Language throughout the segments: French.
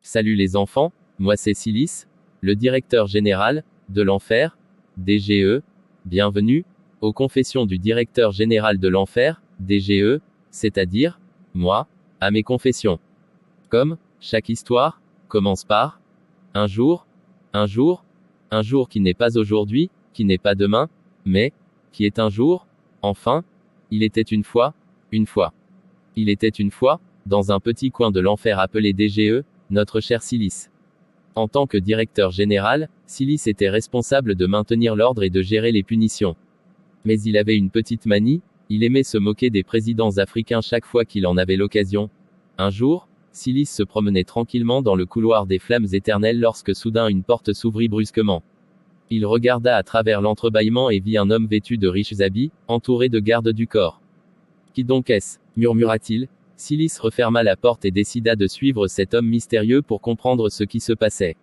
Salut les enfants, moi c'est Silice, le directeur général de l'enfer, DGE. Bienvenue aux confessions du directeur général de l'enfer, DGE, c'est-à-dire, moi, à mes confessions. Comme, chaque histoire, commence par un jour, un jour, un jour qui n'est pas aujourd'hui, qui n'est pas demain, mais, qui est un jour, enfin, il était une fois, une fois. Il était une fois, dans un petit coin de l'enfer appelé DGE, notre cher Silice. En tant que directeur général, Silice était responsable de maintenir l'ordre et de gérer les punitions. Mais il avait une petite manie, il aimait se moquer des présidents africains chaque fois qu'il en avait l'occasion. Un jour, Silice se promenait tranquillement dans le couloir des flammes éternelles lorsque soudain une porte s'ouvrit brusquement. Il regarda à travers l'entrebâillement et vit un homme vêtu de riches habits, entouré de gardes du corps. Qui donc est-ce ? Murmura-t-il. Silice referma la porte et décida de suivre cet homme mystérieux pour comprendre ce qui se passait.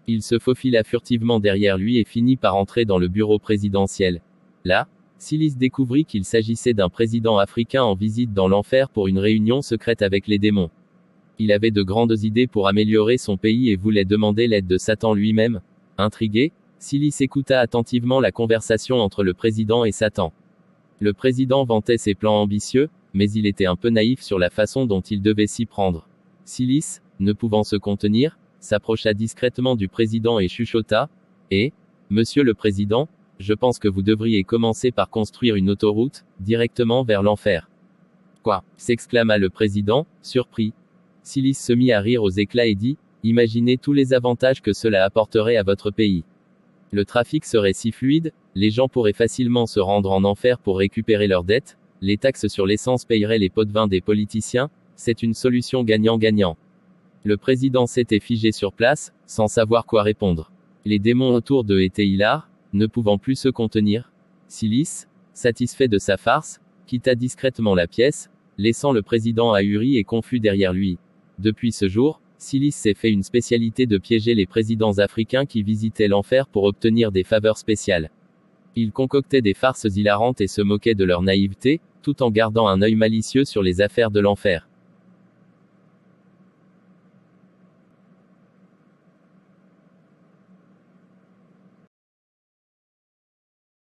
Il se faufila furtivement derrière lui et finit par entrer dans le bureau présidentiel. Là, Silice découvrit qu'il s'agissait d'un président africain en visite dans l'enfer pour une réunion secrète avec les démons. Il avait de grandes idées pour améliorer son pays et voulait demander l'aide de Satan lui-même. Intrigué, Silice écouta attentivement la conversation entre le président et Satan. Le président vantait ses plans ambitieux, mais il était un peu naïf sur la façon dont il devait s'y prendre. Silice, ne pouvant se contenir, s'approcha discrètement du président et chuchota. « Monsieur le Président, je pense que vous devriez commencer par construire une autoroute, directement vers l'enfer. » Quoi ? S'exclama le président, surpris. Silice se mit à rire aux éclats et dit, « Imaginez tous les avantages que cela apporterait à votre pays. Le trafic serait si fluide, les gens pourraient facilement se rendre en enfer pour récupérer leurs dettes, les taxes sur l'essence paieraient les pots de vin des politiciens, c'est une solution gagnant-gagnant. » Le président s'était figé sur place, sans savoir quoi répondre. Les démons autour d'eux étaient hilars, ne pouvant plus se contenir. Silice, satisfait de sa farce, quitta discrètement la pièce, laissant le président ahuri et confus derrière lui. Depuis ce jour, Silice s'est fait une spécialité de piéger les présidents africains qui visitaient l'enfer pour obtenir des faveurs spéciales. Il concoctait des farces hilarantes et se moquait de leur naïveté, tout en gardant un œil malicieux sur les affaires de l'enfer.